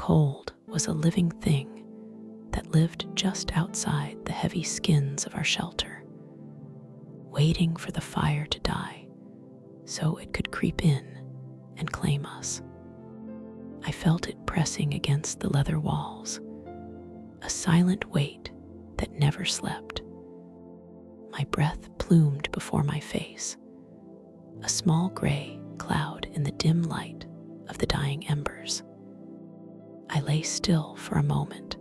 cold was a living thing that lived just outside the heavy skins of our shelter, waiting for the fire to die so it could creep in and claim us. I felt it pressing against the leather walls, a silent weight that never slept. My breath plumed before my face, a small gray cloud in the dim light of the dying embers. I lay still for a moment,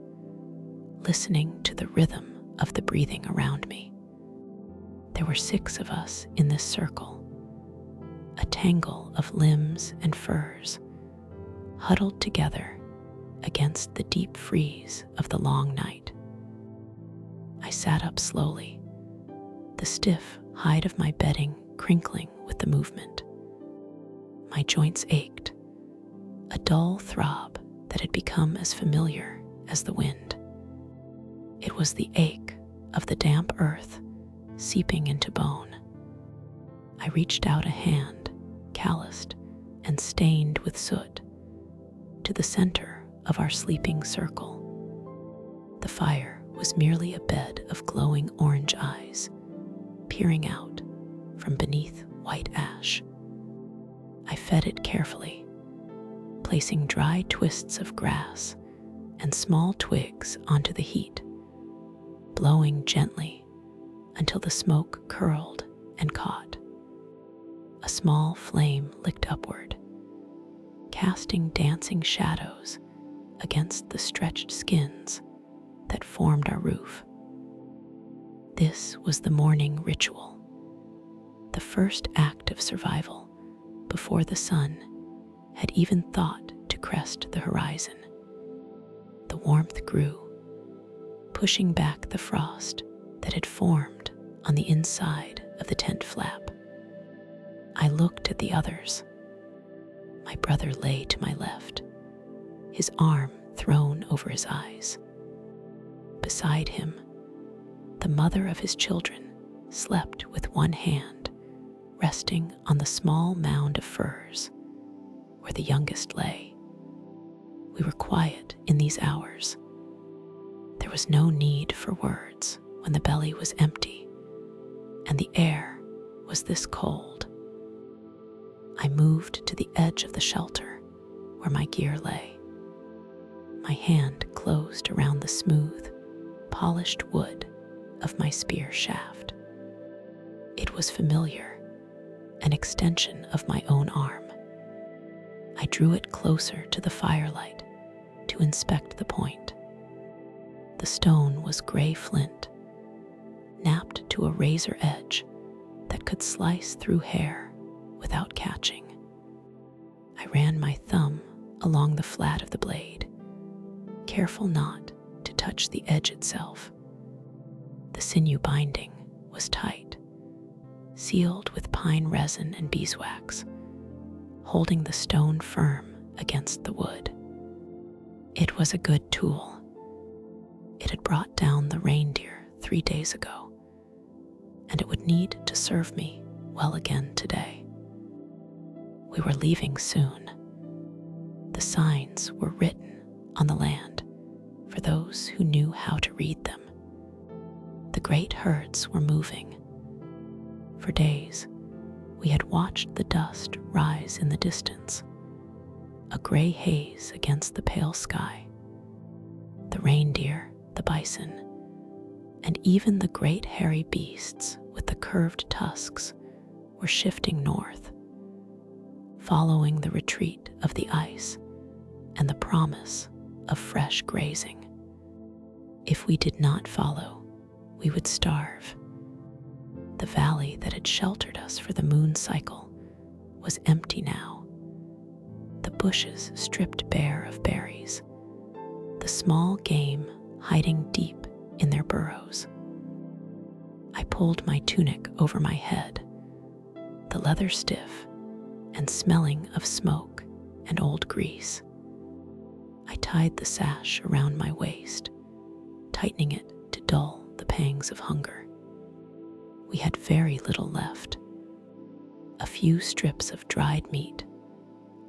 listening to the rhythm of the breathing around me. There were 6 of us in this circle, a tangle of limbs and furs, huddled together against the deep freeze of the long night. I sat up slowly, the stiff hide of my bedding crinkling with the movement. My joints ached, a dull throb that had become as familiar as the wind. It was the ache of the damp earth seeping into bone. I reached out a hand, calloused and stained with soot, to the center of our sleeping circle. The fire was merely a bed of glowing orange eyes, peering out from beneath white ash. I fed it carefully, placing dry twists of grass and small twigs onto the heat, blowing gently until the smoke curled and caught. A small flame licked upward, casting dancing shadows against the stretched skins that formed our roof. This was the morning ritual, the first act of survival before the sun had even thought to crest the horizon. The warmth grew, pushing back the frost that had formed on the inside of the tent flap. I looked at the others. My brother lay to my left, his arm thrown over his eyes. Beside him, the mother of his children slept with one hand resting on the small mound of furs where the youngest lay. We were quiet in these hours. There was no need for words when the belly was empty and the air was this cold. I moved to the edge of the shelter where my gear lay. My hand closed around the smooth, polished wood of my spear shaft. It was familiar, an extension of my own arm. I drew it closer to the firelight to inspect the point. The stone was gray flint, napped to a razor edge that could slice through hair without catching. I ran my thumb along the flat of the blade, careful not to touch the edge itself. The sinew binding was tight, sealed with pine resin and beeswax, holding the stone firm against the wood. It was a good tool. It had brought down the reindeer 3 days ago, and it would need to serve me well again today. We were leaving soon. The signs were written on the land for those who knew how to read them. The great herds were moving. For days, we had watched the dust rise in the distance, a gray haze against the pale sky. The reindeer, the bison, and even the great hairy beasts with the curved tusks were shifting north, following the retreat of the ice and the promise of fresh grazing. If we did not follow, we would starve. The valley that had sheltered us for the moon cycle was empty now, the bushes stripped bare of berries, the small game hiding deep in their burrows. I pulled my tunic over my head, the leather stiff and smelling of smoke and old grease. I tied the sash around my waist, tightening it to dull the pangs of hunger. We had very little left. A few strips of dried meat,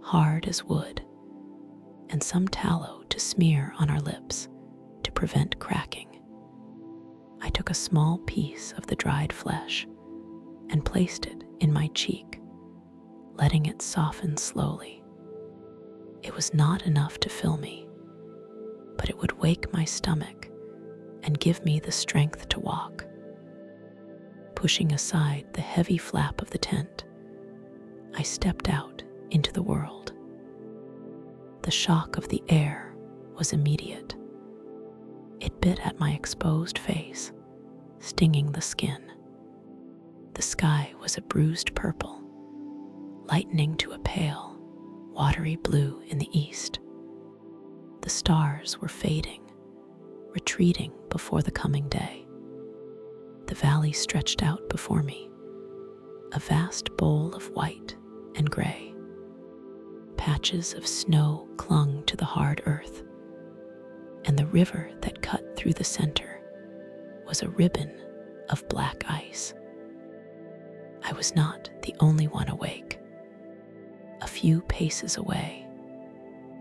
hard as wood, and some tallow to smear on our lips to prevent cracking. I took a small piece of the dried flesh and placed it in my cheek, letting it soften slowly. It was not enough to fill me, but it would wake my stomach and give me the strength to walk. Pushing aside the heavy flap of the tent, I stepped out into the world. The shock of the air was immediate. It bit at my exposed face, stinging the skin. The sky was a bruised purple, lightening to a pale, watery blue in the east. The stars were fading, retreating before the coming day. The valley stretched out before me, a vast bowl of white and gray. Patches of snow clung to the hard earth, and the river that cut through the center was a ribbon of black ice. I was not the only one awake. A few paces away,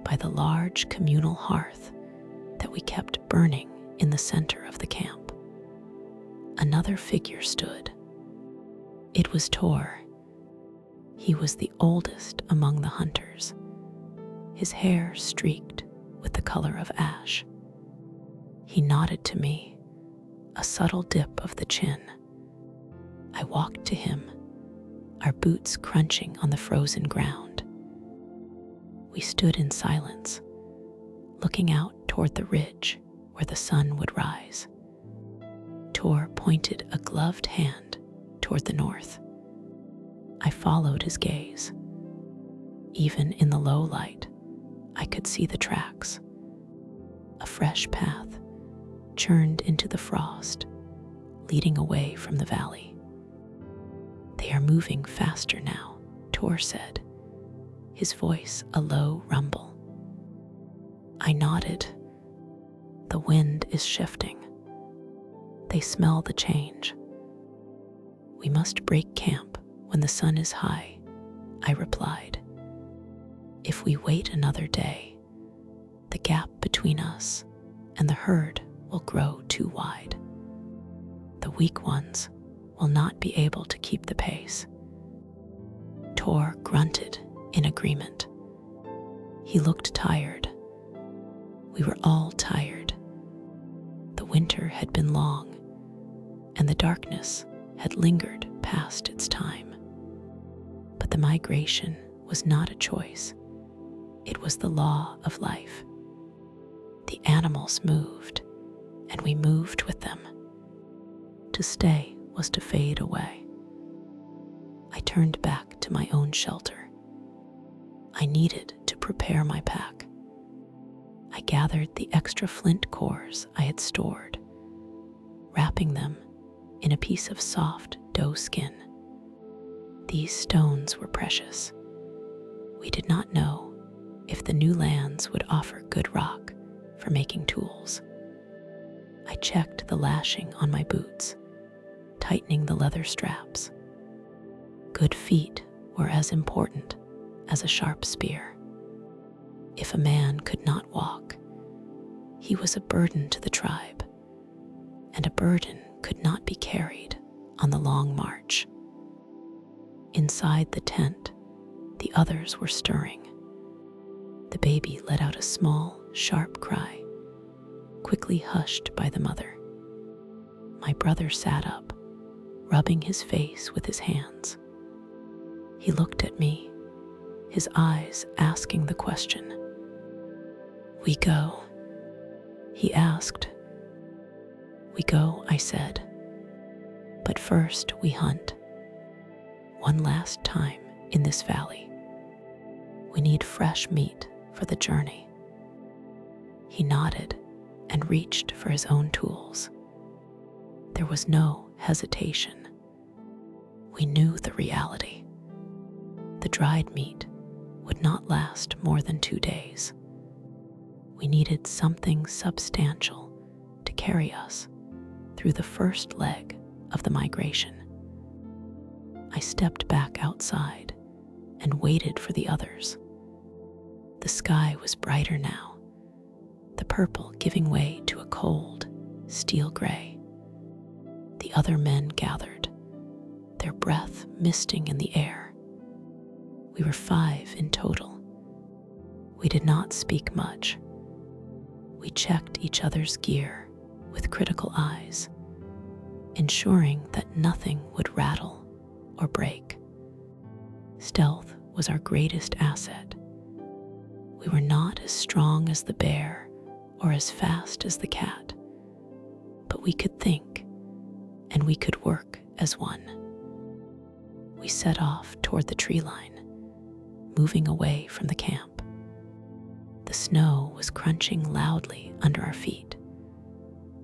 by the large communal hearth that we kept burning in the center of the camp, another figure stood. It was Tor. He was the oldest among the hunters, his hair streaked with the color of ash. He nodded to me, a subtle dip of the chin. I walked to him, our boots crunching on the frozen ground. We stood in silence, looking out toward the ridge where the sun would rise. Tor pointed a gloved hand toward the north. I followed his gaze. Even in the low light, I could see the tracks. A fresh path churned into the frost, leading away from the valley. "They are moving faster now," Tor said, his voice a low rumble. I nodded. The wind is shifting. They smell the change. "We must break camp when the sun is high," I replied. "If we wait another day, the gap between us and the herd will grow too wide. The weak ones will not be able to keep the pace." Tor grunted in agreement. He looked tired. We were all tired. The winter had been long, and the darkness had lingered past its time. But the migration was not a choice. It was the law of life. The animals moved, and we moved with them. To stay was to fade away. I turned back to my own shelter. I needed to prepare my pack. I gathered the extra flint cores I had stored, wrapping them in a piece of soft doe skin. These stones were precious. We did not know if the new lands would offer good rock for making tools. I checked the lashing on my boots, tightening the leather straps. Good feet were as important as a sharp spear. If a man could not walk, he was a burden to the tribe, and a burden could not be carried on the long march. Inside the tent, the others were stirring. The baby let out a small, sharp cry, quickly hushed by the mother. My brother sat up, rubbing his face with his hands. He looked at me, his eyes asking the question. "We go?" he asked. "We go," I said. "But first we hunt. One last time in this valley. We need fresh meat for the journey." He nodded and reached for his own tools. There was no hesitation. We knew the reality. The dried meat would not last more than 2 days. We needed something substantial to carry us through the first leg of the migration. I stepped back outside and waited for the others. The The sky was brighter now, the purple giving way to a cold, steel gray. The other men gathered, their breath misting in the air. We were 5 in total. We did not speak much. We checked each other's gear with critical eyes, ensuring that nothing would rattle or break. Stealth was our greatest asset. We were not as strong as the bear or as fast as the cat, but we could think, and we could work as one. We set off toward the tree line, moving away from the camp. The snow was crunching loudly under our feet,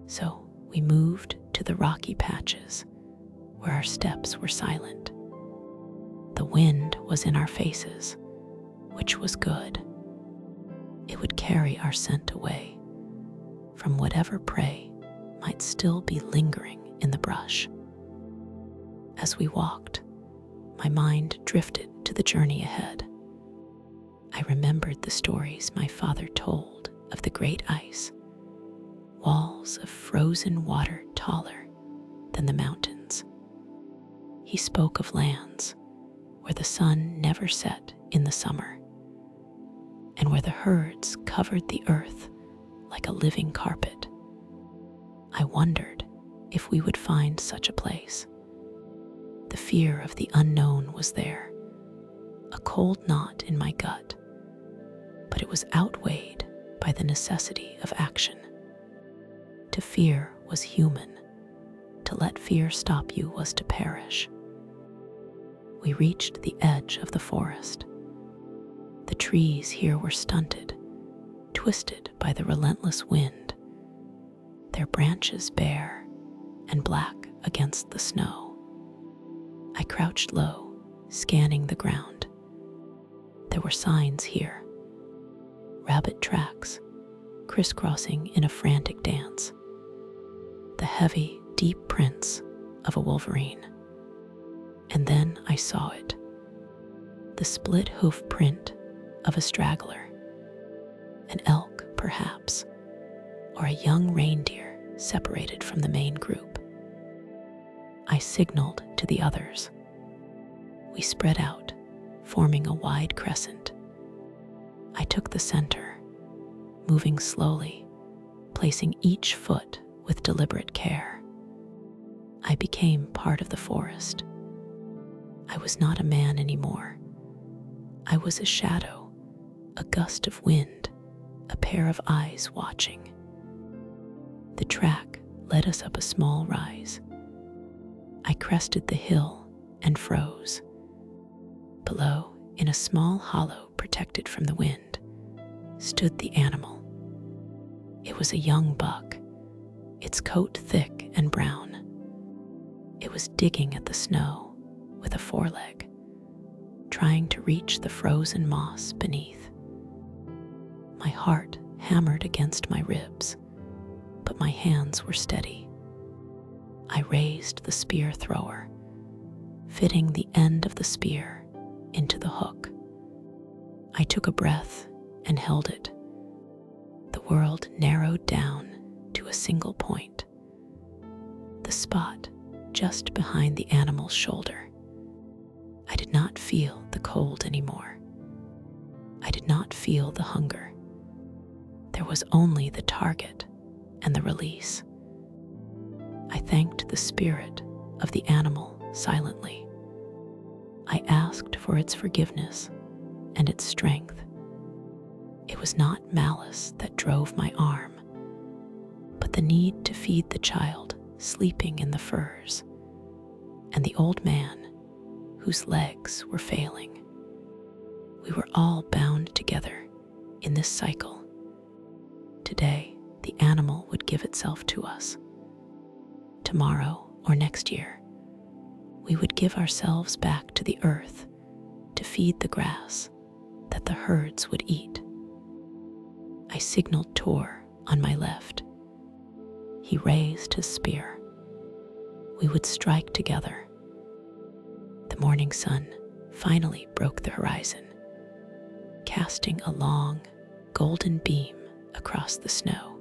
so we moved to the rocky patches where our steps were silent. The wind was in our faces, which was good. It would carry our scent away from whatever prey might still be lingering in the brush. As we walked, my mind drifted to the journey ahead. I remembered the stories my father told of the great ice, walls of frozen water taller than the mountains. He spoke of lands where the sun never set in the summer, and where the herds covered the earth like a living carpet. I wondered if we would find such a place. The fear of the unknown was there, a cold knot in my gut, but it was outweighed by the necessity of action. To fear was human. To let fear stop you was to perish. We reached the edge of the forest. The trees here were stunted, twisted by the relentless wind, their branches bare and black against the snow. I crouched low, scanning the ground. There were signs here, rabbit tracks, crisscrossing in a frantic dance, the heavy, deep prints of a wolverine. And then I saw it, the split hoof print of a straggler, an elk perhaps, or a young reindeer separated from the main group. I signaled to the others. We spread out, forming a wide crescent. I took the center, moving slowly, placing each foot with deliberate care. I became part of the forest. I was not a man anymore. I was a shadow, a gust of wind, a pair of eyes watching. The track led us up a small rise. I crested the hill and froze. Below, in a small hollow protected from the wind, stood the animal. It was a young buck, its coat thick and brown. It was digging at the snow with a foreleg, trying to reach the frozen moss beneath. My heart hammered against my ribs, but my hands were steady. I raised the spear thrower, fitting the end of the spear into the hook. I took a breath and held it. The world narrowed down to a single point, the spot just behind the animal's shoulder. I did not feel the cold anymore. I did not feel the hunger. There was only the target and the release. I thanked the spirit of the animal silently. I asked for its forgiveness and its strength. It was not malice that drove my arm, but the need to feed the child sleeping in the furs and the old man whose legs were failing. We were all bound together in this cycle. Today, the animal would give itself to us. Tomorrow or next year, we would give ourselves back to the earth to feed the grass that the herds would eat. I signaled Tor on my left. He raised his spear. We would strike together. The morning sun finally broke the horizon, casting a long, golden beam across the snow.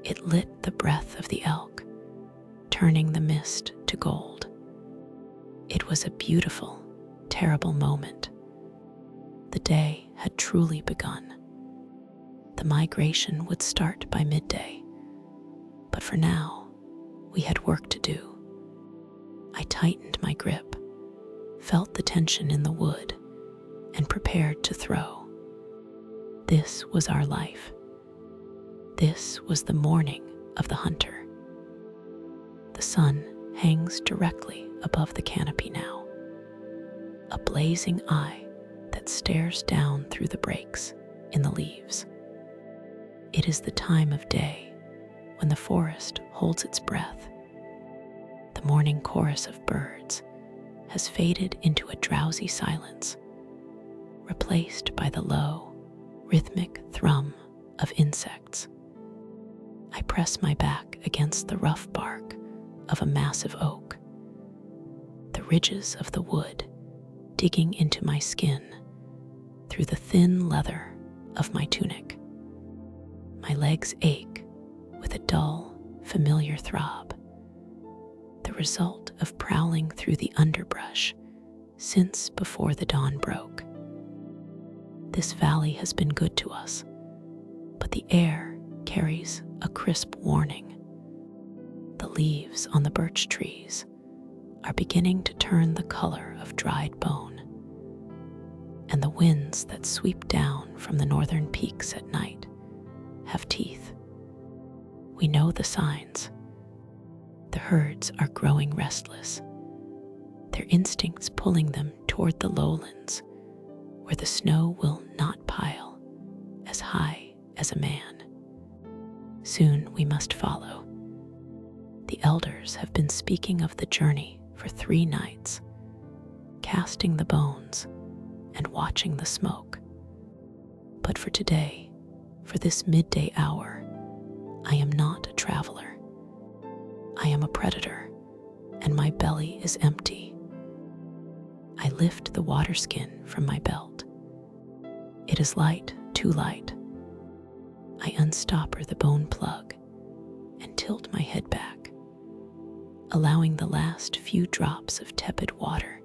It lit the breath of the elk, turning the mist to gold. It was a beautiful, terrible moment. The day had truly begun. The migration would start by midday, but for now, we had work to do. I tightened my grip, felt the tension in the wood, and prepared to throw. This was our life. This was the morning of the hunter. The sun hangs directly above the canopy now, a blazing eye that stares down through the breaks in the leaves. It is the time of day when the forest holds its breath. The morning chorus of birds has faded into a drowsy silence, replaced by the low, rhythmic thrum of insects. I press my back against the rough bark of a massive oak, the ridges of the wood digging into my skin through the thin leather of my tunic. My legs ache with a dull, familiar throb, the result of prowling through the underbrush since before the dawn broke. This valley has been good to us, but the air carries a crisp warning. The leaves on the birch trees are beginning to turn the color of dried bone, and the winds that sweep down from the northern peaks at night have teeth. We know the signs. The herds are growing restless, their instincts pulling them toward the lowlands where the snow will not pile as high as a man. Soon we must follow. The elders have been speaking of the journey for 3 nights, casting the bones and watching the smoke. But for today, for this midday hour, I am not a traveler. I am a predator, and my belly is empty. I lift the water skin from my belt. It is light, too light. I unstopper the bone plug and tilt my head back, allowing the last few drops of tepid water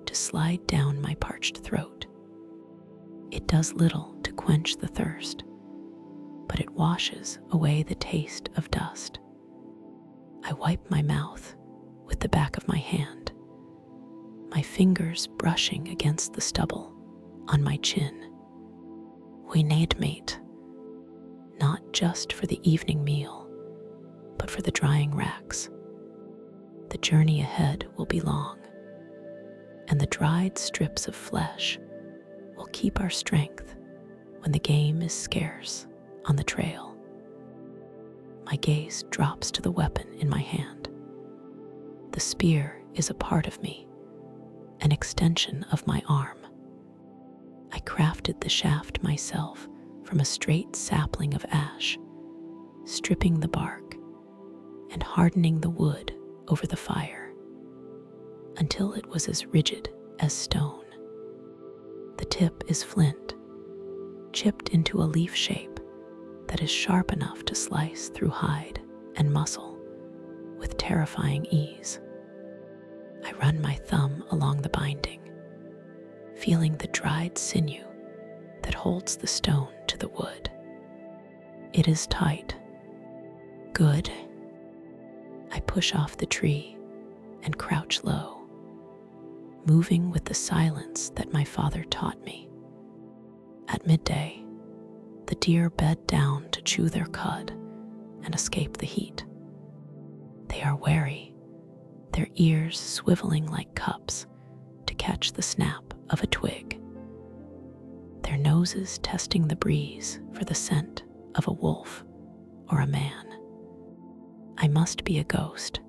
to slide down my parched throat. It does little to quench the thirst, but it washes away the taste of dust. I wipe my mouth with the back of my hand, my fingers brushing against the stubble on my chin. We need meat, not just for the evening meal, but for the drying racks. The journey ahead will be long, and the dried strips of flesh will keep our strength when the game is scarce on the trail. My gaze drops to the weapon in my hand. The spear is a part of me, an extension of my arm. I crafted the shaft myself from a straight sapling of ash, stripping the bark and hardening the wood over the fire until it was as rigid as stone. The tip is flint, chipped into a leaf shape that is sharp enough to slice through hide and muscle with terrifying ease. I run my thumb along the binding, feeling the dried sinew that holds the stone to the wood. It is tight. Good. I push off the tree and crouch low, moving with the silence that my father taught me. At midday, the deer bed down to chew their cud and escape the heat. They are wary, their ears swiveling like cups to catch the snap of a twig, their noses testing the breeze for the scent of a wolf or a man. I must be a ghost.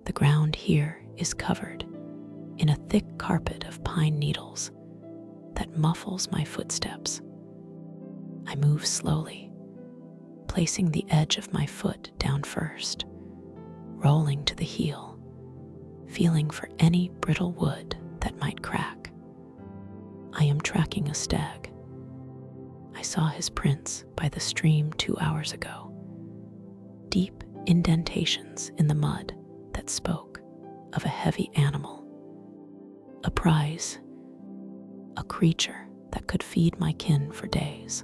The ground here is covered in a thick carpet of pine needles that muffles my footsteps. I move slowly, placing the edge of my foot down first, rolling to the heel, feeling for any brittle wood that might crack. I am tracking a stag. I saw his prints by the stream 2 hours ago. Deep indentations in the mud that spoke of a heavy animal. A prize, a creature that could feed my kin for days.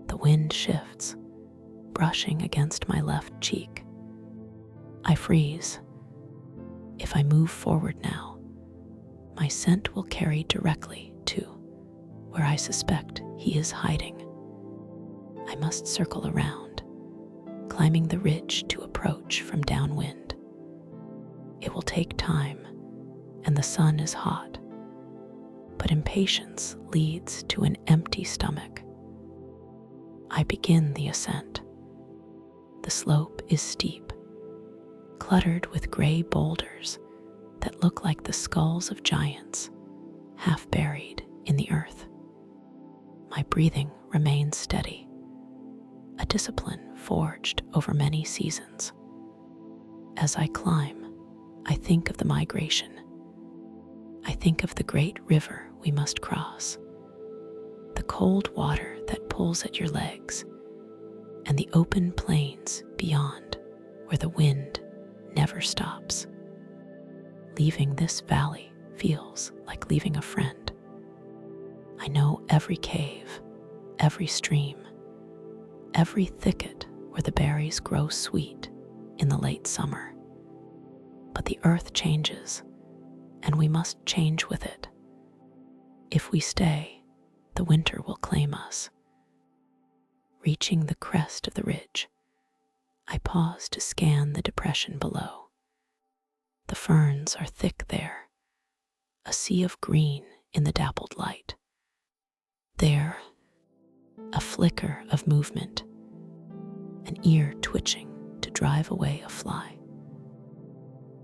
The wind shifts, brushing against my left cheek. I freeze. If I move forward now, my scent will carry directly to where I suspect he is hiding. I must circle around, climbing the ridge to approach from downwind. It will take time, and the sun is hot, but impatience leads to an empty stomach. I begin the ascent. The slope is steep, cluttered with gray boulders that look like the skulls of giants, half buried in the earth. My breathing remains steady, a discipline forged over many seasons. As I climb, I think of the migration. I think of the great river we must cross, the cold water that pulls at your legs, and the open plains beyond where the wind never stops. Leaving this valley feels like leaving a friend. I know every cave, every stream, every thicket where the berries grow sweet in the late summer. But the earth changes, and we must change with it. If we stay, the winter will claim us. Reaching the crest of the ridge, I pause to scan the depression below. The ferns are thick there, a sea of green in the dappled light. There, a flicker of movement, an ear twitching to drive away a fly.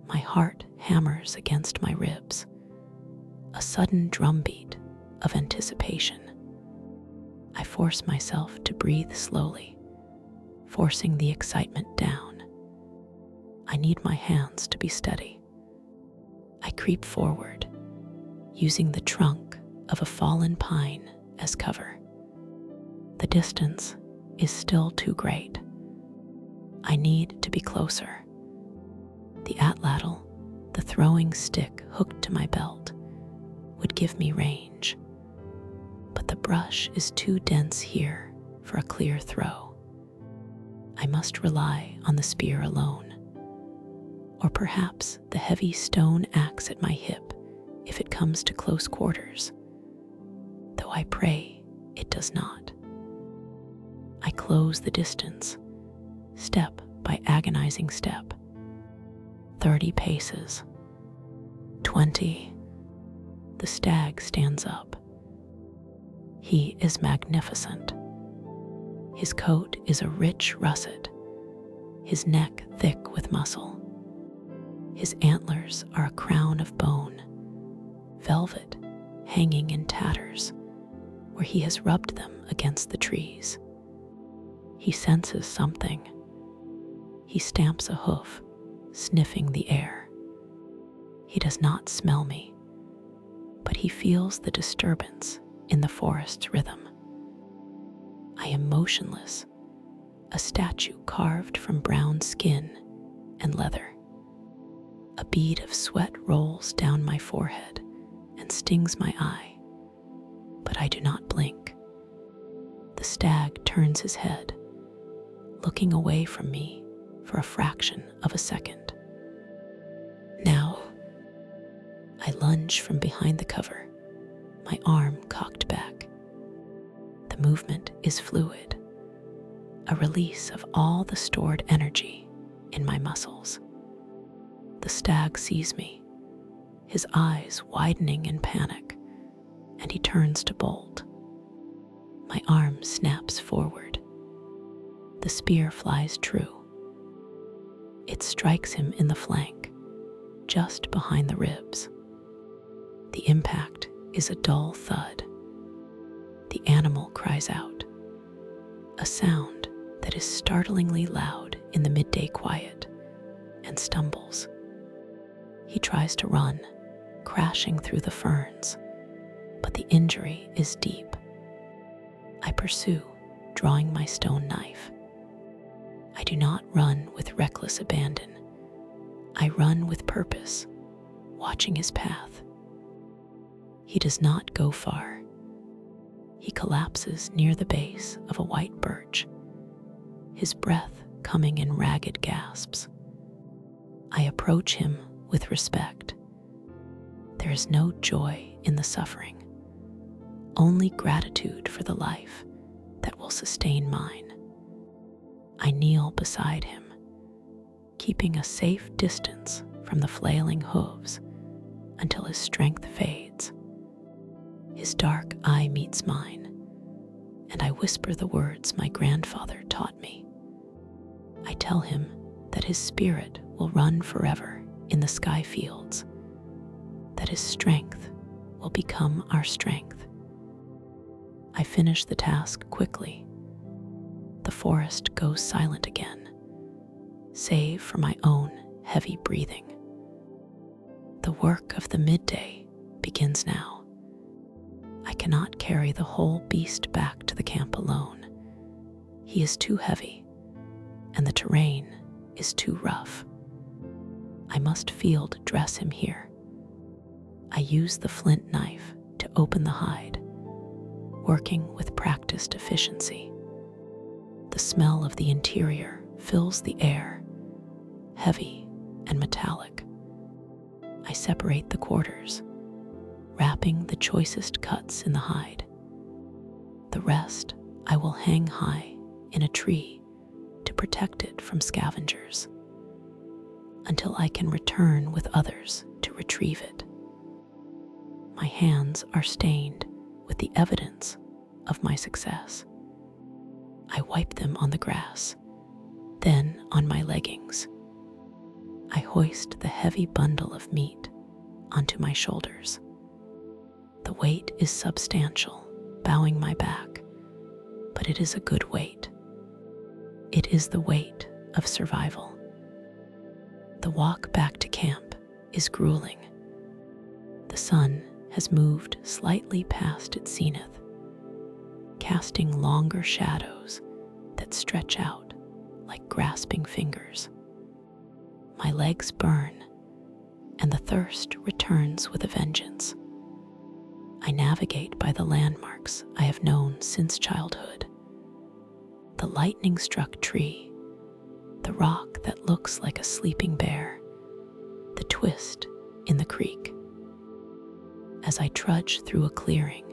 My heart hammers against my ribs, a sudden drumbeat of anticipation. I force myself to breathe slowly, forcing the excitement down. I need my hands to be steady. I creep forward, using the trunk of a fallen pine as cover. The distance is still too great. I need to be closer. The atlatl, the throwing stick hooked to my belt, would give me range. But the brush is too dense here for a clear throw. I must rely on the spear alone, or perhaps the heavy stone axe at my hip if it comes to close quarters, though I pray it does not. I close the distance, step by agonizing step. 30 paces. 20. The stag stands up. He is magnificent. His coat is a rich russet, his neck thick with muscle. His antlers are a crown of bone, velvet hanging in tatters where he has rubbed them against the trees. He senses something. He stamps a hoof, sniffing the air. He does not smell me, but he feels the disturbance in the forest's rhythm. I am motionless, a statue carved from brown skin and leather. A bead of sweat rolls down my forehead and stings my eye, but I do not blink. The stag turns his head, looking away from me for a fraction of a second. Now, I lunge from behind the cover, my arm cocked back. The movement is fluid, a release of all the stored energy in my muscles. The stag sees me, his eyes widening in panic, and he turns to bolt. My arm snaps forward. The spear flies true. It strikes him in the flank, just behind the ribs. The impact is a dull thud. The animal cries out, a sound that is startlingly loud in the midday quiet, and stumbles. He tries to run, crashing through the ferns, but the injury is deep. I pursue, drawing my stone knife. I do not run with reckless abandon. I run with purpose, watching his path. He does not go far. He collapses near the base of a white birch, his breath coming in ragged gasps. I approach him with respect. There is no joy in the suffering, only gratitude for the life that will sustain mine. I kneel beside him, keeping a safe distance from the flailing hooves until his strength fades. His dark eye meets mine, and I whisper the words my grandfather taught me. I tell him that his spirit will run forever in the sky fields, that his strength will become our strength. I finish the task quickly. The forest goes silent again, save for my own heavy breathing. The work of the midday begins now. I cannot carry the whole beast back to the camp alone. He is too heavy, and the terrain is too rough. I must field dress him here. I use the flint knife to open the hide, working with practiced efficiency. The smell of the interior fills the air, heavy and metallic. I separate the quarters, wrapping the choicest cuts in the hide. The rest I will hang high in a tree to protect it from scavengers, until I can return with others to retrieve it. My hands are stained with the evidence of my success. I wipe them on the grass, then on my leggings. I hoist the heavy bundle of meat onto my shoulders. The weight is substantial, bowing my back, but it is a good weight. It is the weight of survival. The walk back to camp is grueling. The sun has moved slightly past its zenith, casting longer shadows that stretch out like grasping fingers. My legs burn, and the thirst returns with a vengeance. I navigate by the landmarks I have known since childhood. The lightning-struck tree, the rock that looks like a sleeping bear, the twist in the creek. As I trudge through a clearing,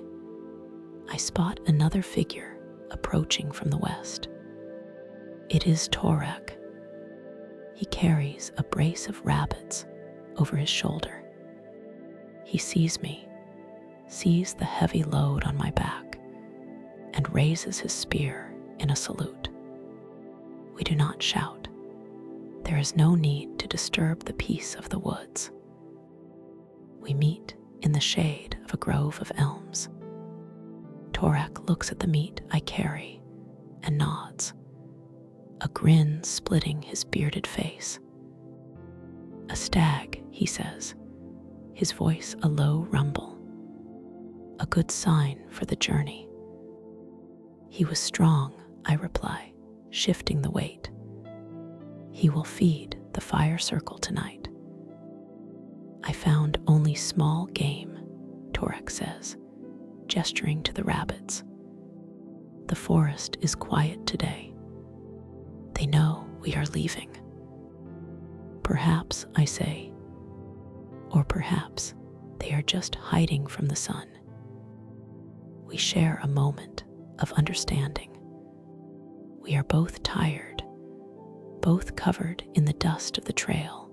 I spot another figure approaching from the west. It is Torak. He carries a brace of rabbits over his shoulder. He sees me, sees the heavy load on my back, and raises his spear in a salute. We do not shout. There is no need to disturb the peace of the woods. We meet in the shade of a grove of elms. Torak looks at the meat I carry and nods, a grin splitting his bearded face. A stag, he says, his voice a low rumble. A good sign for the journey. He was strong, I reply, shifting the weight. He will feed the fire circle tonight. I found only small game, Torak says, gesturing to the rabbits. The forest is quiet today. They know we are leaving. Perhaps, I say, or perhaps they are just hiding from the sun. We share a moment of understanding. We are both tired, both covered in the dust of the trail,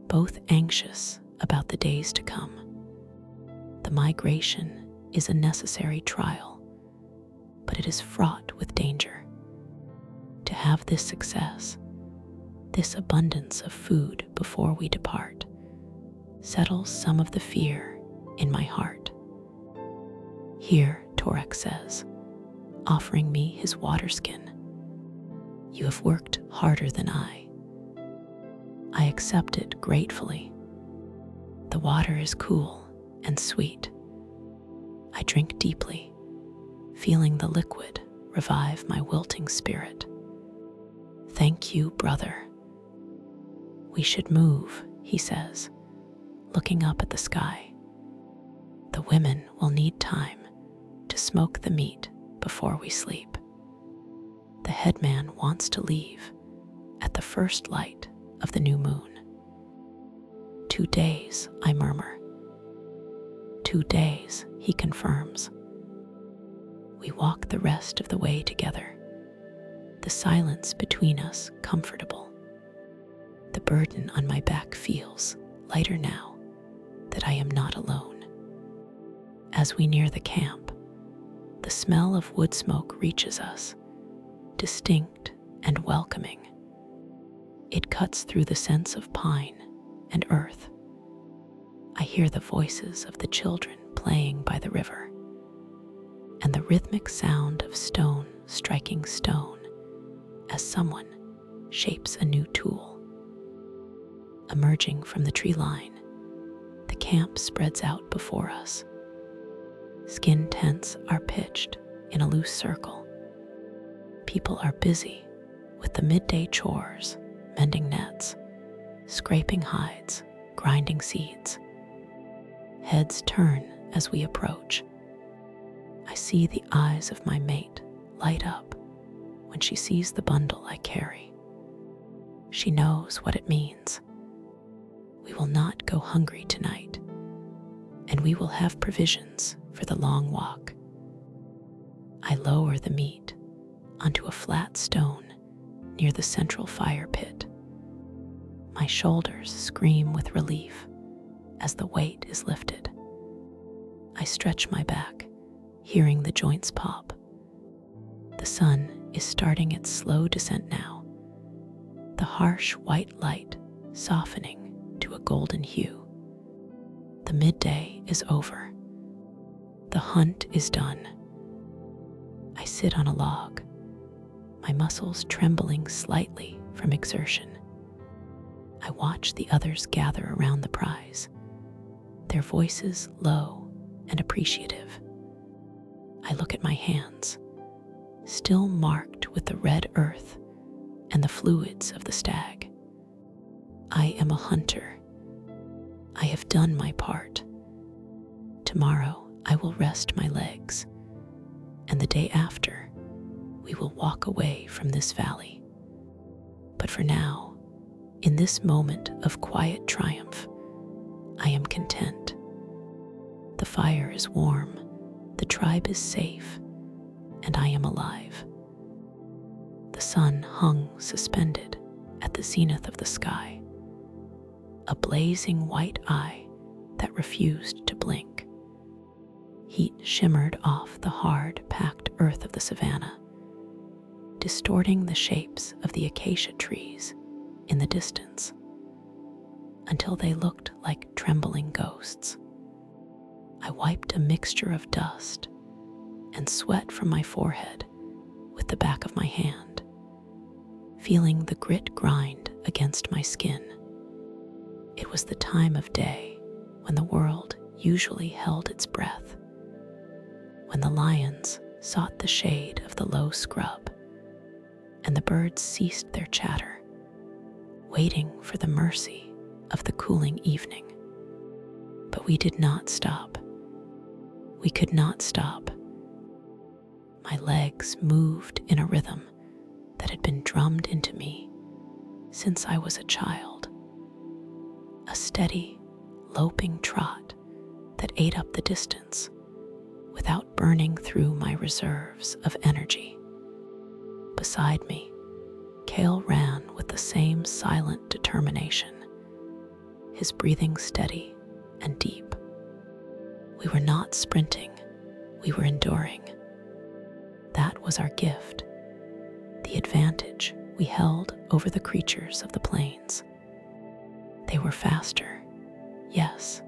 both anxious about the days to come. The migration is a necessary trial, but it is fraught with danger. To have this success, this abundance of food before we depart, settles some of the fear in my heart. Here, Torak says, offering me his water skin. You have worked harder than I. I accept it gratefully. The water is cool and sweet. I drink deeply, feeling the liquid revive my wilting spirit. Thank you, brother. We should move, he says, looking up at the sky. The women will need time to smoke the meat before we sleep. The headman wants to leave at the first light of the new moon. 2 days, I murmur. 2 days, he confirms. We walk the rest of the way together, the silence between us comfortable. The burden on my back feels lighter now that I am not alone. As we near the camp, the smell of wood smoke reaches us, distinct and welcoming. It cuts through the sense of pine and earth. I hear the voices of the children playing by the river, and the rhythmic sound of stone striking stone as someone shapes a new tool. Emerging from the tree line, the camp spreads out before us. Skin tents are pitched in a loose circle. People are busy with the midday chores, mending nets, scraping hides, grinding seeds. Heads turn as we approach. I see the eyes of my mate light up when she sees the bundle I carry. She knows what it means. We will not go hungry tonight, and we will have provisions for the long walk. I lower the meat onto a flat stone near the central fire pit. My shoulders scream with relief as the weight is lifted. I stretch my back, hearing the joints pop. The sun is starting its slow descent now, the harsh white light softening to a golden hue. The midday is over. The hunt is done. I sit on a log, my muscles trembling slightly from exertion. I watch the others gather around the prize, their voices low and appreciative. I look at my hands, still marked with the red earth and the fluids of the stag. I am a hunter. I have done my part. Tomorrow I will rest my legs, and the day after we will walk away from this valley. But for now, in this moment of quiet triumph, I am content. The fire is warm, the tribe is safe, and I am alive. The sun hung suspended at the zenith of the sky, a blazing white eye that refused to blink. Heat shimmered off the hard, packed earth of the savanna, distorting the shapes of the acacia trees in the distance, until they looked like trembling ghosts. I wiped a mixture of dust and sweat from my forehead with the back of my hand, feeling the grit grind against my skin. It was the time of day when the world usually held its breath, when the lions sought the shade of the low scrub and the birds ceased their chatter, waiting for the mercy of the cooling evening. But we did not stop. We could not stop. My legs moved in a rhythm that had been drummed into me since I was a child. A steady, loping trot that ate up the distance without burning through my reserves of energy. Beside me, Kale ran with the same silent determination, his breathing steady and deep. We were not sprinting, we were enduring. That was our gift, the advantage we held over the creatures of the plains. They were faster, yes,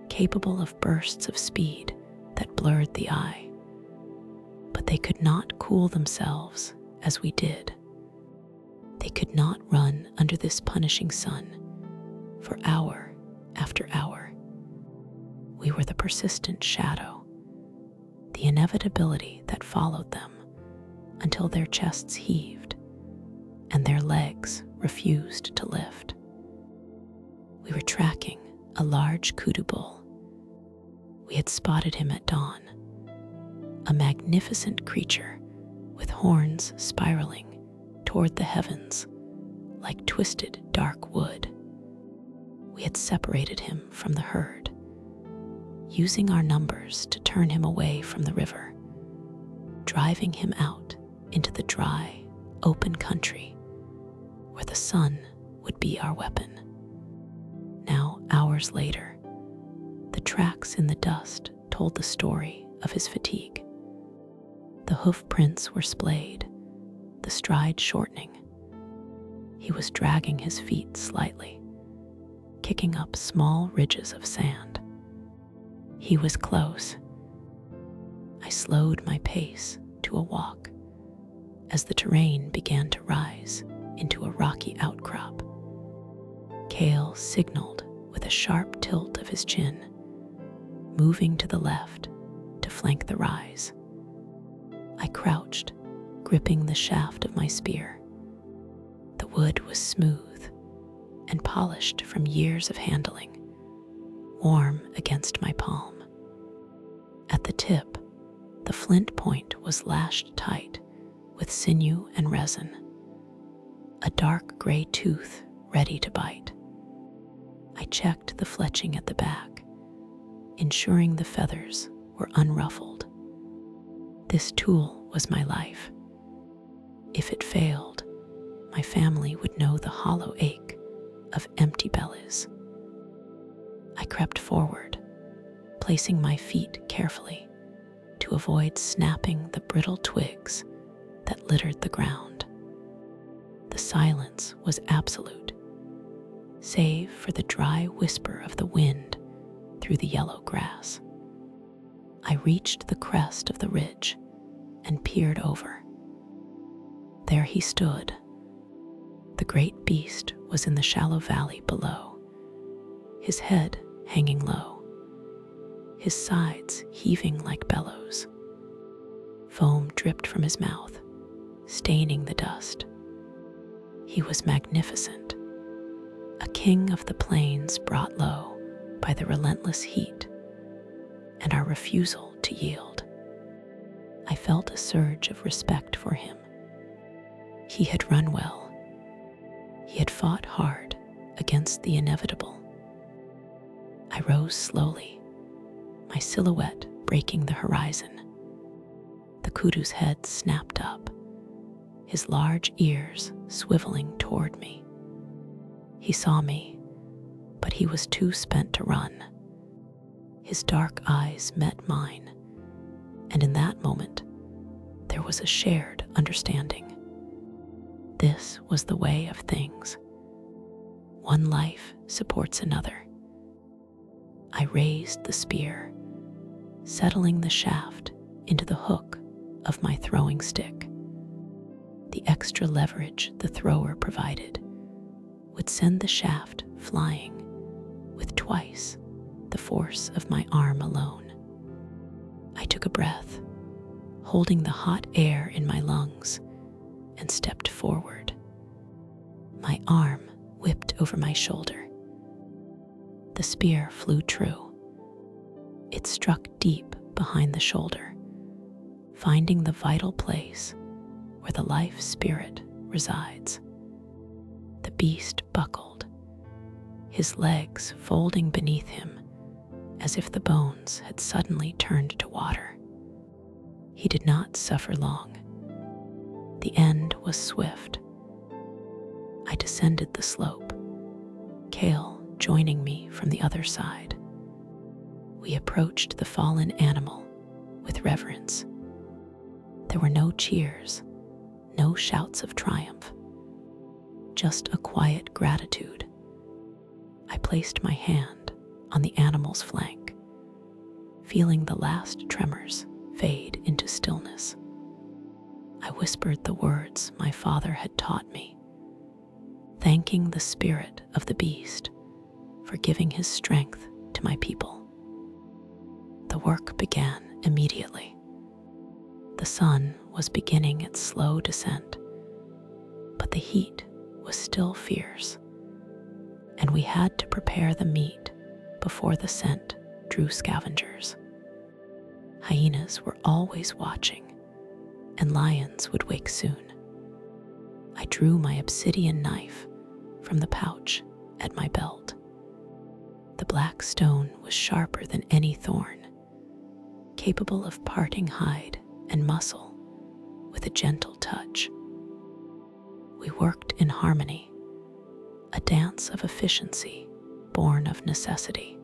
capable of bursts of speed that blurred the eye, but they could not cool themselves as we did. They could not run under this punishing sun for hour after hour. We were the persistent shadow, the inevitability that followed them until their chests heaved and their legs refused to lift. We were tracking a large kudu bull. We had spotted him at dawn, a magnificent creature with horns spiraling toward the heavens like twisted dark wood. We had separated him from the herd, using our numbers to turn him away from the river, driving him out into the dry, open country where the sun would be our weapon. Now, hours later, the tracks in the dust told the story of his fatigue. The hoof prints were splayed, the stride shortening. He was dragging his feet slightly, kicking up small ridges of sand. He was close. I slowed my pace to a walk as the terrain began to rise into a rocky outcrop. Kale signaled with a sharp tilt of his chin, moving to the left to flank the rise. I crouched, gripping the shaft of my spear. The wood was smooth and polished from years of handling, warm against my palm. At the tip, the flint point was lashed tight with sinew and resin, a dark gray tooth ready to bite. I checked the fletching at the back, ensuring the feathers were unruffled. This tool was my life. If it failed, my family would know the hollow ache of empty bellies. I crept forward, placing my feet carefully to avoid snapping the brittle twigs that littered the ground. The silence was absolute, save for the dry whisper of the wind through the yellow grass. I reached the crest of the ridge and peered over. There he stood. The great beast was in the shallow valley below, his head hanging low, his sides heaving like bellows. Foam dripped from his mouth, staining the dust. He was magnificent, a king of the plains brought low by the relentless heat and our refusal to yield. I felt a surge of respect for him. He had run well. He had fought hard against the inevitable. I rose slowly, my silhouette breaking the horizon. The kudu's head snapped up, his large ears swiveling toward me. He saw me, but he was too spent to run. His dark eyes met mine, and in that moment, there was a shared understanding. This was the way of things. One life supports another. I raised the spear, settling the shaft into the hook of my throwing stick. The extra leverage the thrower provided would send the shaft flying with twice the force of my arm alone. I took a breath, holding the hot air in my lungs, and stepped forward. My arm whipped over my shoulder. The spear flew true. It struck deep behind the shoulder, finding the vital place where the life spirit resides. The beast buckled, his legs folding beneath him as if the bones had suddenly turned to water. He did not suffer long. The end was swift. I descended the slope, Kale joining me from the other side. We approached the fallen animal with reverence. There were no cheers, no shouts of triumph, just a quiet gratitude. I placed my hand on the animal's flank, feeling the last tremors fade into stillness. I whispered the words my father had taught me, thanking the spirit of the beast for giving his strength to my people. The work began immediately. The sun was beginning its slow descent, but the heat was still fierce, and we had to prepare the meat before the scent drew scavengers. Hyenas were always watching, and lions would wake soon. I drew my obsidian knife from the pouch at my belt. The black stone was sharper than any thorn, capable of parting hide and muscle with a gentle touch. We worked in harmony, a dance of efficiency born of necessity.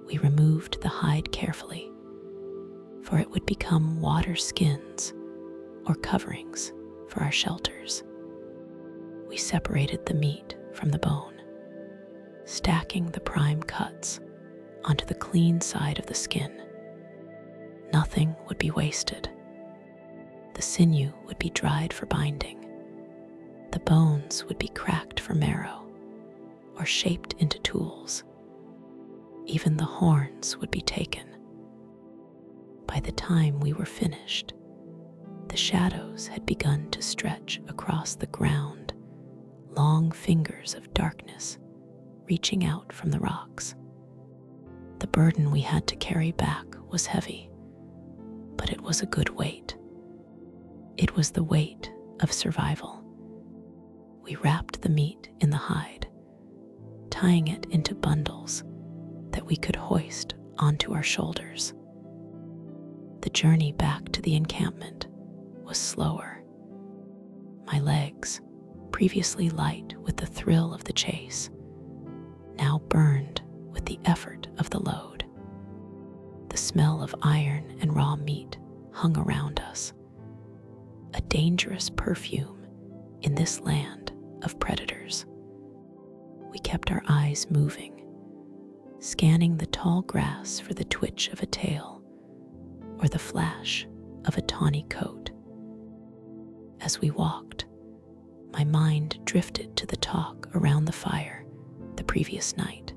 We removed the hide carefully, for it would become water skins or coverings for our shelters. We separated the meat from the bone, stacking the prime cuts onto the clean side of the skin. Nothing would be wasted. The sinew would be dried for binding. The bones would be cracked for marrow or shaped into tools. Even the horns would be taken. By the time we were finished, the shadows had begun to stretch across the ground, long fingers of darkness reaching out from the rocks. The burden we had to carry back was heavy, but it was a good weight. It was the weight of survival. We wrapped the meat in the hide, tying it into bundles that we could hoist onto our shoulders. The journey back to the encampment was slower. My legs, previously light with the thrill of the chase, now burned with the effort of the load. The smell of iron and raw meat hung around us, a dangerous perfume in this land of predators. We kept our eyes moving, scanning the tall grass for the twitch of a tail or the flash of a tawny coat. As we walked, my mind drifted to the talk around the fire the previous night.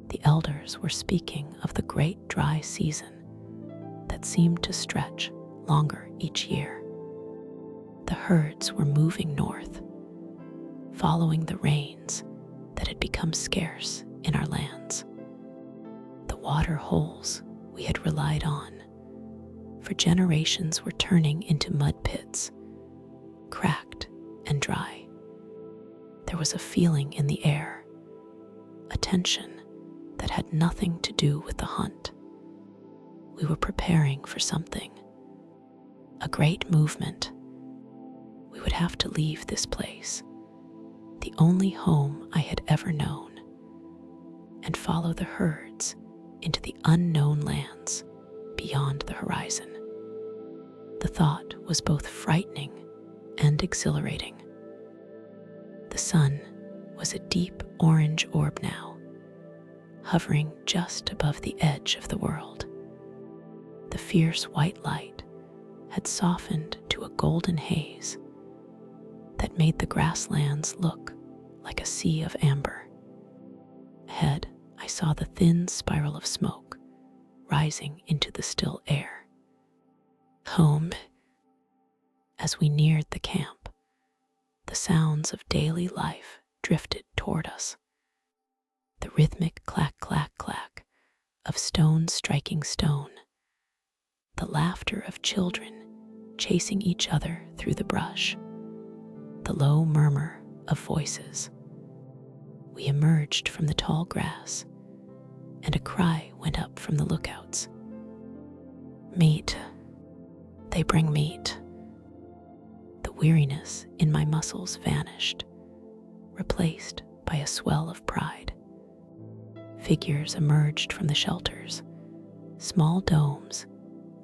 The elders were speaking of the great dry season that seemed to stretch longer each year. The herds were moving north, following the rains that had become scarce in our lands. The water holes we had relied on for generations were turning into mud pits, cracked and dry. There was a feeling in the air, a tension that had nothing to do with the hunt. We were preparing for something, a great movement. We would have to leave this place, the only home I had ever known, and follow the herds into the unknown lands beyond the horizon. The thought was both frightening and exhilarating. The sun was a deep orange orb now, hovering just above the edge of the world. The fierce white light had softened to a golden haze that made the grasslands look like a sea of amber. Ahead, I saw the thin spiral of smoke rising into the still air. Home. As we neared the camp, the sounds of daily life drifted toward us. The rhythmic clack, clack, clack of stone striking stone, the laughter of children chasing each other through the brush, the low murmur of voices. We emerged from the tall grass, and a cry went up from the lookouts. Meat. They bring meat. The weariness in my muscles vanished, replaced by a swell of pride. Figures emerged from the shelters, small domes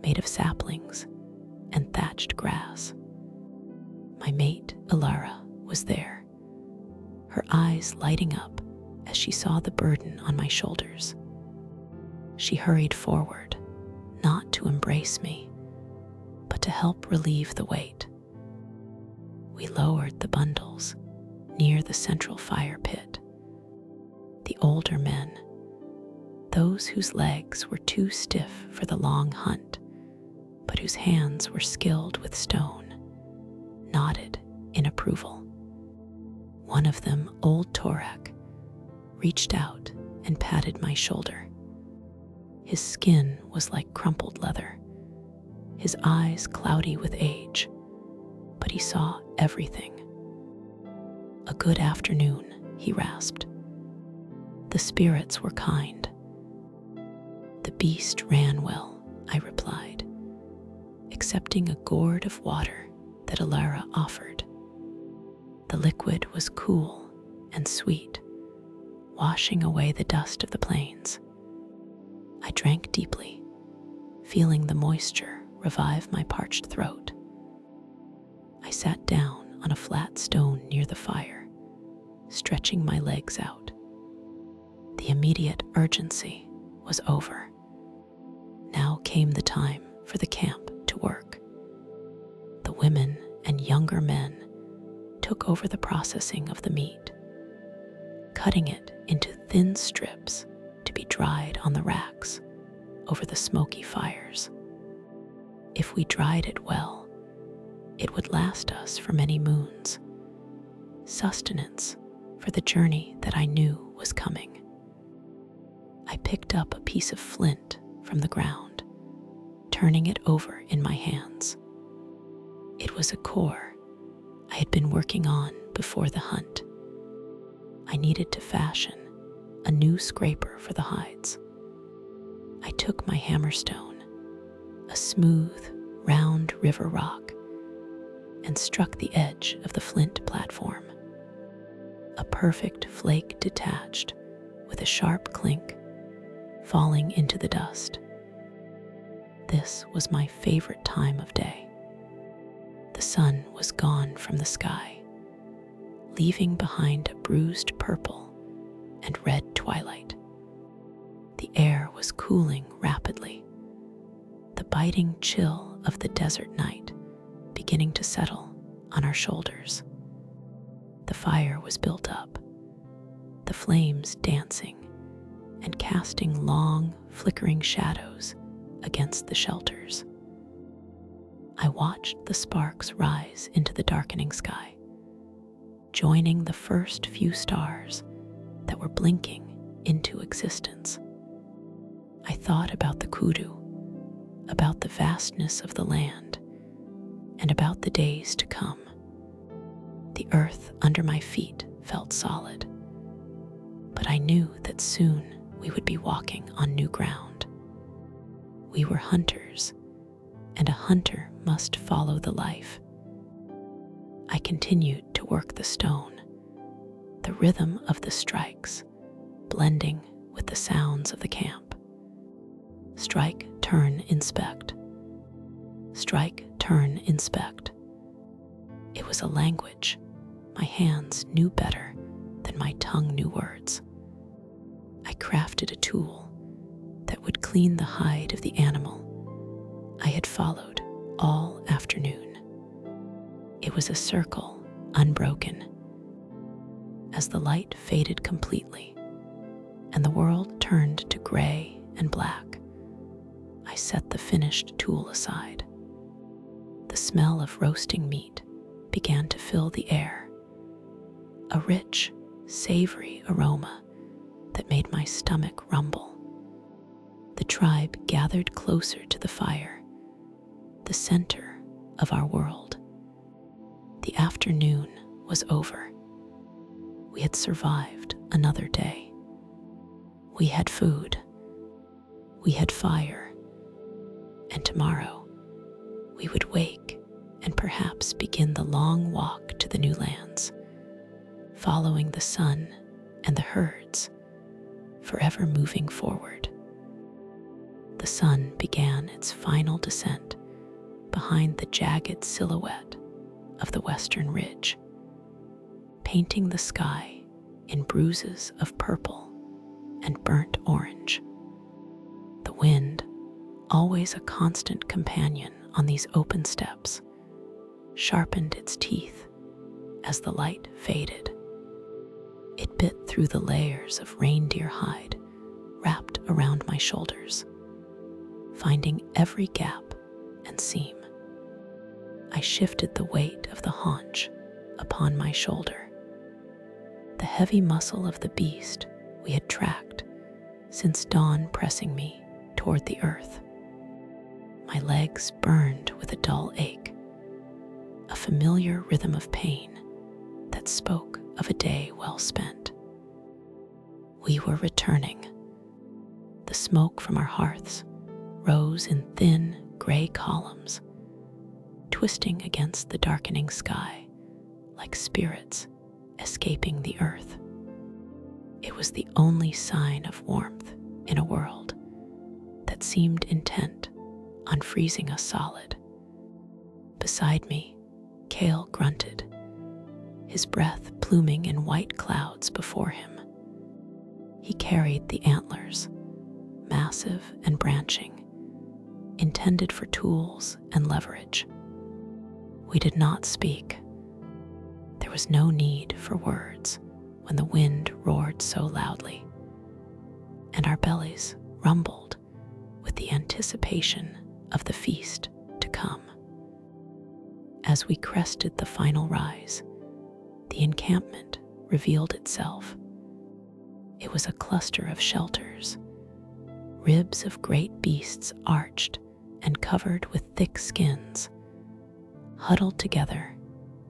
made of saplings and thatched grass. My mate, Ilara, was there, her eyes lighting up as she saw the burden on my shoulders. She hurried forward, not to embrace me, but to help relieve the weight. We lowered the bundles near the central fire pit. The older men, those whose legs were too stiff for the long hunt, but whose hands were skilled with stone, nodded in approval. One of them, old Torak, reached out and patted my shoulder. His skin was like crumpled leather, his eyes cloudy with age, but he saw everything. "A good afternoon," he rasped. "The spirits were kind." "The beast ran well," I replied, accepting a gourd of water that Alara offered. The liquid was cool and sweet, washing away the dust of the plains. I drank deeply, feeling the moisture revive my parched throat. I sat down on a flat stone near the fire, stretching my legs out. The immediate urgency was over. Now came the time for the camp to work. The women and younger men took over the processing of the meat, cutting it into thin strips to be dried on the racks over the smoky fires. If we dried it well, it would last us for many moons, sustenance for the journey that I knew was coming. I picked up a piece of flint from the ground, turning it over in my hands. It was a core I had been working on before the hunt. I needed to fashion a new scraper for the hides. I took my hammerstone, a smooth, round river rock, and struck the edge of the flint platform. A perfect flake detached with a sharp clink, falling into the dust. This was my favorite time of day. The sun was gone from the sky, leaving behind a bruised purple and red twilight. The air was cooling rapidly, the biting chill of the desert night beginning to settle on our shoulders. The fire was built up, the flames dancing and casting long, flickering shadows against the shelters. I watched the sparks rise into the darkening sky, joining the first few stars that were blinking into existence. I thought about the kudu, about the vastness of the land, and about the days to come. The earth under my feet felt solid, but I knew that soon we would be walking on new ground. We were hunters, and a hunter must follow the life. I continued to work the stone, the rhythm of the strikes blending with the sounds of the camp. Strike, turn, inspect. Strike, turn, inspect. It was a language my hands knew better than my tongue knew words. I crafted a tool that would clean the hide of the animal I had followed all afternoon. It was a circle, unbroken. As the light faded completely and the world turned to gray and black, I set the finished tool aside. The smell of roasting meat began to fill the air, a rich, savory aroma that made my stomach rumble. The tribe gathered closer to the fire, the center of our world. The afternoon was over. We had survived another day. We had food. We had fire. And tomorrow, we would wake and perhaps begin the long walk to the new lands, following the sun and the herds, forever moving forward. The sun began its final descent behind the jagged silhouette of the western ridge, painting the sky in bruises of purple and burnt orange. The wind, always a constant companion on these open steppes, sharpened its teeth as the light faded. It bit through the layers of reindeer hide wrapped around my shoulders, finding every gap and seam. I shifted the weight of the haunch upon my shoulder, the heavy muscle of the beast we had tracked since dawn pressing me toward the earth. My legs burned with a dull ache, a familiar rhythm of pain that spoke of a day well spent. We were returning. The smoke from our hearths rose in thin gray columns, twisting against the darkening sky like spirits escaping the earth. It was the only sign of warmth in a world that seemed intent on freezing us solid. Beside me, Kale grunted, his breath pluming in white clouds before him. He carried the antlers, massive and branching, intended for tools and leverage. We did not speak. There was no need for words when the wind roared so loudly, and our bellies rumbled with the anticipation of the feast to come. As we crested the final rise, the encampment revealed itself. It was a cluster of shelters, ribs of great beasts arched and covered with thick skins, huddled together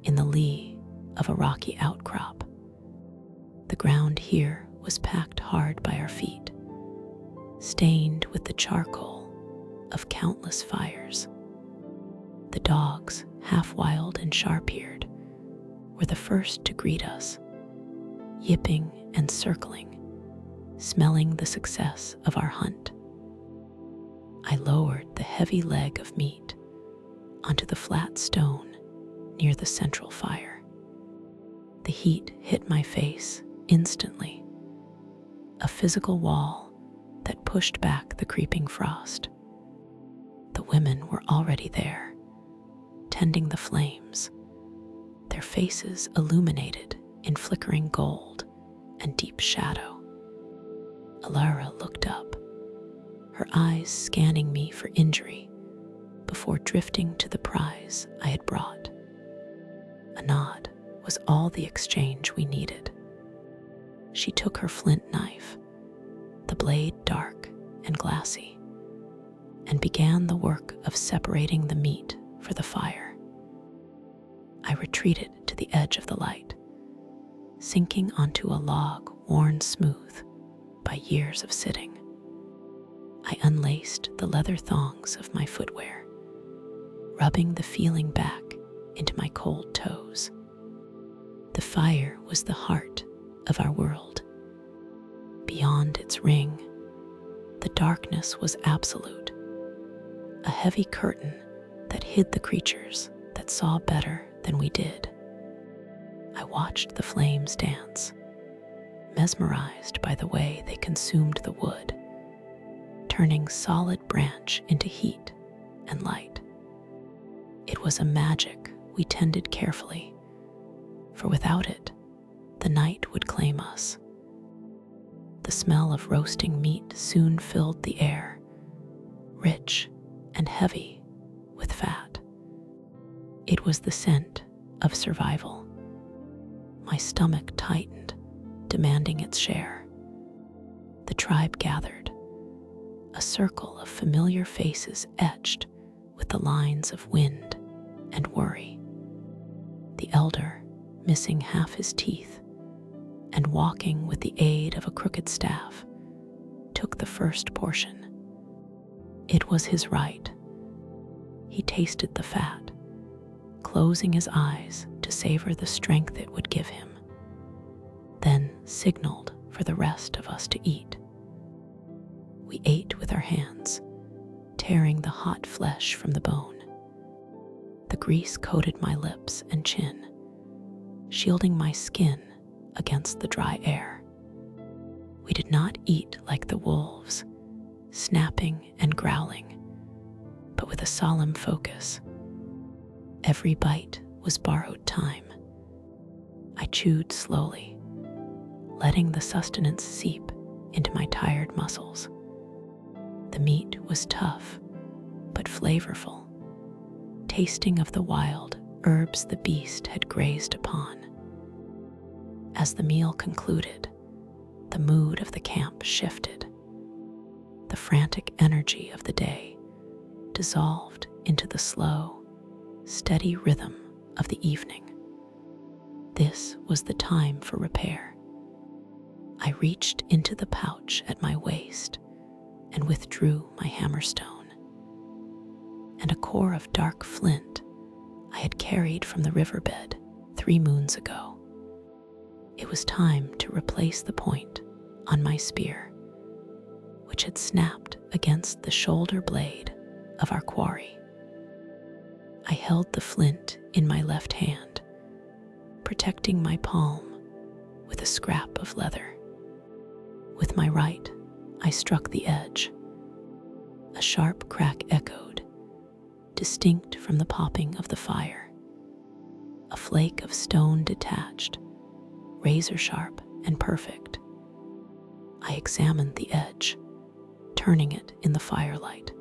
in the lee of a rocky outcrop. The ground here was packed hard by our feet, stained with the charcoal of countless fires. The dogs, half wild and sharp-eared, were the first to greet us, yipping and circling, smelling the success of our hunt. I lowered the heavy leg of meat onto the flat stone near the central fire. The heat hit my face instantly, a physical wall that pushed back the creeping frost. The women were already there, tending the flames, their faces illuminated in flickering gold and deep shadow. Alara looked up, her eyes scanning me for injury before drifting to the prize I had brought. A nod was all the exchange we needed. She took her flint knife, the blade dark and glassy, and began the work of separating the meat for the fire. I retreated to the edge of the light, sinking onto a log worn smooth by years of sitting. I unlaced the leather thongs of my footwear, rubbing the feeling back into my cold toes. The fire was the heart of our world. Beyond its ring, the darkness was absolute, a heavy curtain that hid the creatures that saw better than we did. I watched the flames dance, mesmerized by the way they consumed the wood, turning solid branch into heat and light. It was a magic we tended carefully, for without it, the night would claim us. The smell of roasting meat soon filled the air, rich and heavy with fat. It was the scent of survival. My stomach tightened, demanding its share. The tribe gathered, a circle of familiar faces etched with the lines of wind and worry. The elder, missing half his teeth and walking with the aid of a crooked staff, took the first portion. It was his right. He tasted the fat, closing his eyes to savor the strength it would give him, then signaled for the rest of us to eat. We ate with our hands, tearing the hot flesh from the bone. The grease coated my lips and chin, shielding my skin against the dry air. We did not eat like the wolves, snapping and growling, but with a solemn focus. Every bite was borrowed time. I chewed slowly, letting the sustenance seep into my tired muscles. The meat was tough, but flavorful, tasting of the wild herbs the beast had grazed upon. As the meal concluded, the mood of the camp shifted. The frantic energy of the day dissolved into the slow, steady rhythm of the evening. This was the time for repair. I reached into the pouch at my waist and withdrew my hammerstone and a core of dark flint I had carried from the riverbed 3 moons ago. It was time to replace the point on my spear, which had snapped against the shoulder blade of our quarry. I held the flint in my left hand, protecting my palm with a scrap of leather. With my right, I struck the edge. A sharp crack echoed, distinct from the popping of the fire. A flake of stone detached, razor sharp and perfect. I examined the edge, turning it in the firelight.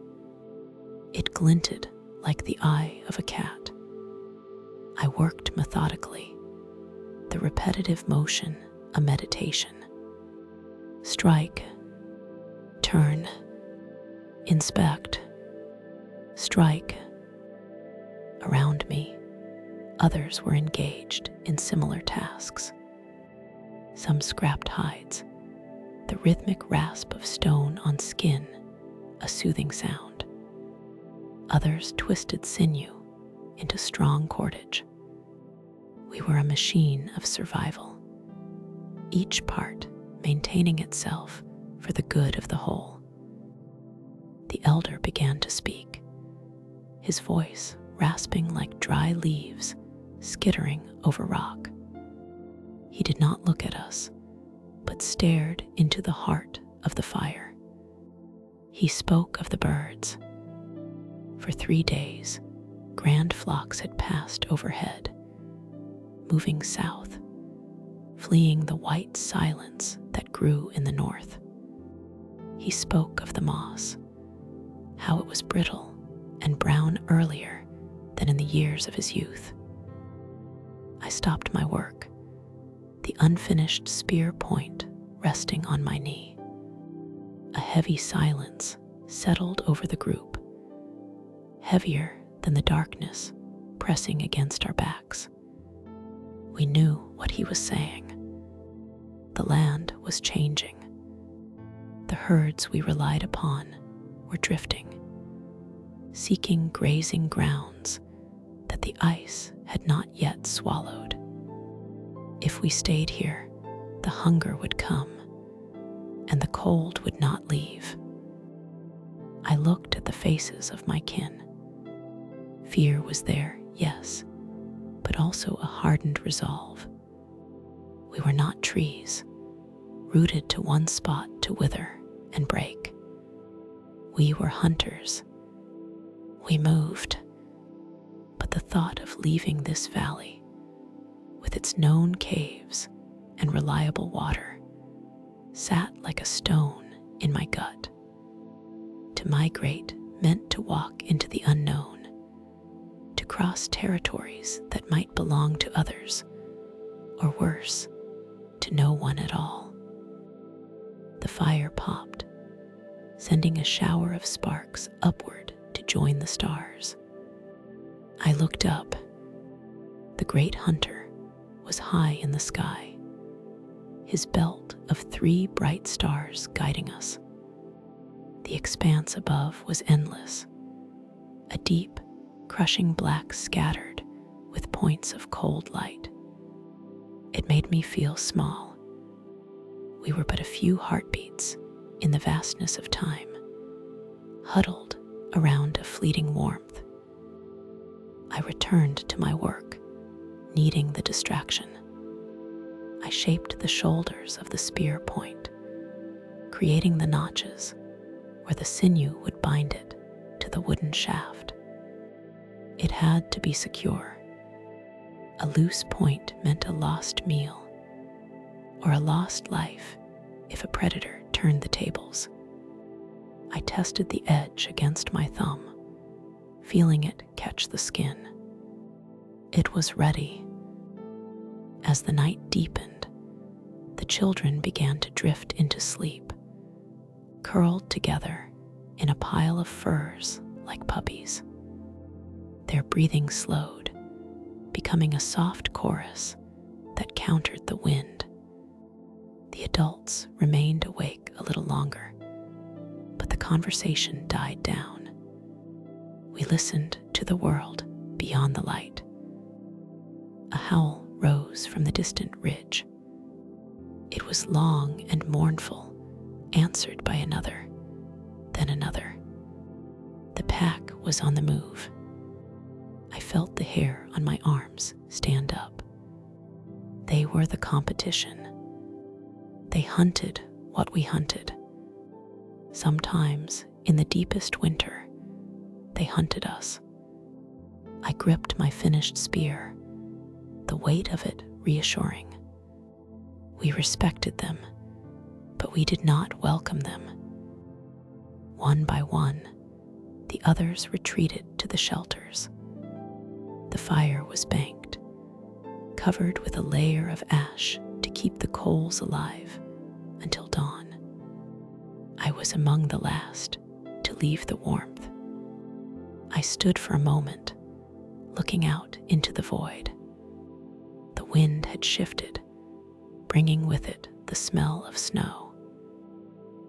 It glinted like the eye of a cat. I worked methodically, the repetitive motion a meditation. Strike, turn, inspect, strike. Around me, others were engaged in similar tasks. Some scrapped hides, the rhythmic rasp of stone on skin, a soothing sound. Others twisted sinew into strong cordage. We were a machine of survival, each part maintaining itself for the good of the whole. The elder began to speak, his voice rasping like dry leaves skittering over rock. He did not look at us, but stared into the heart of the fire. He spoke of the birds. For 3 days, grand flocks had passed overhead, moving south, fleeing the white silence that grew in the north. He spoke of the moss, how it was brittle and brown earlier than in the years of his youth. I stopped my work, the unfinished spear point resting on my knee. A heavy silence settled over the group, heavier than the darkness pressing against our backs. We knew what he was saying. The land was changing. The herds we relied upon were drifting, seeking grazing grounds that the ice had not yet swallowed. If we stayed here, the hunger would come, and the cold would not leave. I looked at the faces of my kin. Fear was there, yes, but also a hardened resolve. We were not trees, rooted to one spot to wither and break. We were hunters. We moved, but the thought of leaving this valley, with its known caves and reliable water, sat like a stone in my gut. To migrate meant to walk into the unknown, to cross territories that might belong to others, or worse, to no one at all. The fire popped, sending a shower of sparks upward to join the stars. I looked up. The great hunter was high in the sky, his belt of 3 bright stars guiding us. The expanse above was endless, a deep, crushing black scattered with points of cold light. It made me feel small. We were but a few heartbeats in the vastness of time, huddled around a fleeting warmth. I returned to my work, needing the distraction. I shaped the shoulders of the spear point, creating the notches where the sinew would bind it to the wooden shaft. It had to be secure. A loose point meant a lost meal, or a lost life if a predator turned the tables. I tested the edge against my thumb, feeling it catch the skin. It was ready. As the night deepened, the children began to drift into sleep, curled together in a pile of furs like puppies. Their breathing slowed, becoming a soft chorus that countered the wind. The adults remained awake a little longer, but the conversation died down. We listened to the world beyond the light. A howl rose from the distant ridge. It was long and mournful, answered by another, then another. The pack was on the move. I felt the hair on my arms stand up. They were the competition. They hunted what we hunted. Sometimes, in the deepest winter, they hunted us. I gripped my finished spear, the weight of it reassuring. We respected them, but we did not welcome them. One by one, the others retreated to the shelters. The fire was banked, covered with a layer of ash to keep the coals alive until dawn. I was among the last to leave the warmth. I stood for a moment, looking out into the void. The wind had shifted, bringing with it the smell of snow.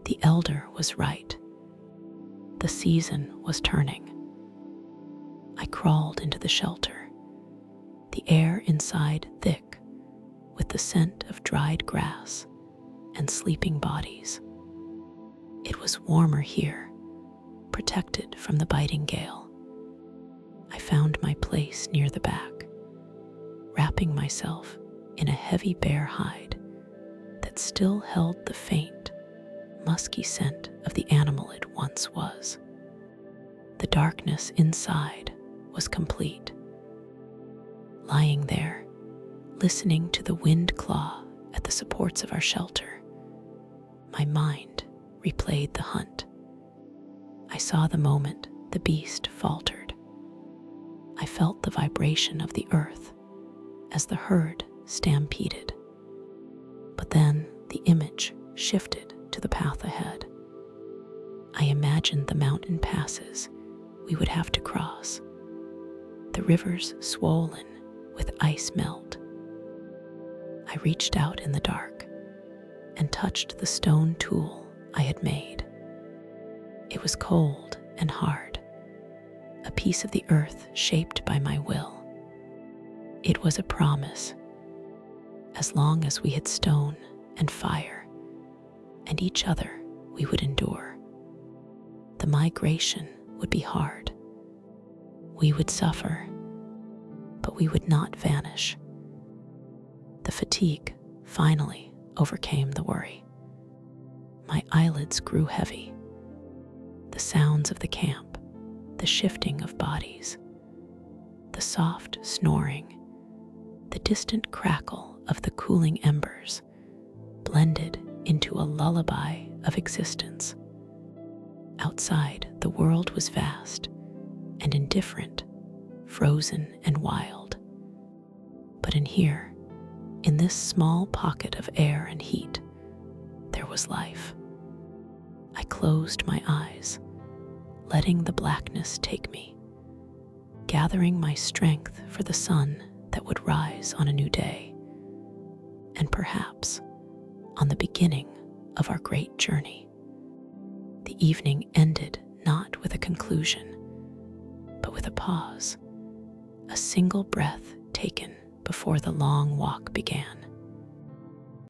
The elder was right. The season was turning. I crawled into the shelter, the air inside thick with the scent of dried grass and sleeping bodies. It was warmer here, protected from the biting gale. I found my place near the back, wrapping myself in a heavy bear hide that still held the faint, musky scent of the animal it once was. The darkness inside was complete. Lying there, listening to the wind claw at the supports of our shelter, my mind replayed the hunt. I saw the moment the beast faltered. I felt the vibration of the earth as the herd stampeded. But then the image shifted to the path ahead. I imagined the mountain passes we would have to cross, the rivers swollen with ice melt. I reached out in the dark and touched the stone tool I had made. It was cold and hard, a piece of the earth shaped by my will. It was a promise. As long as we had stone and fire and each other, we would endure. The migration would be hard. We would suffer, but we would not vanish. The fatigue finally overcame the worry. My eyelids grew heavy. The sounds of the camp, the shifting of bodies, the soft snoring, the distant crackle of the cooling embers blended into a lullaby of existence. Outside, the world was vast and indifferent, frozen and wild. But in here, in this small pocket of air and heat, there was life. I closed my eyes, letting the blackness take me, gathering my strength for the sun that would rise on a new day, and perhaps on the beginning of our great journey. The evening ended not with a conclusion, but with a pause, a single breath taken before the long walk began.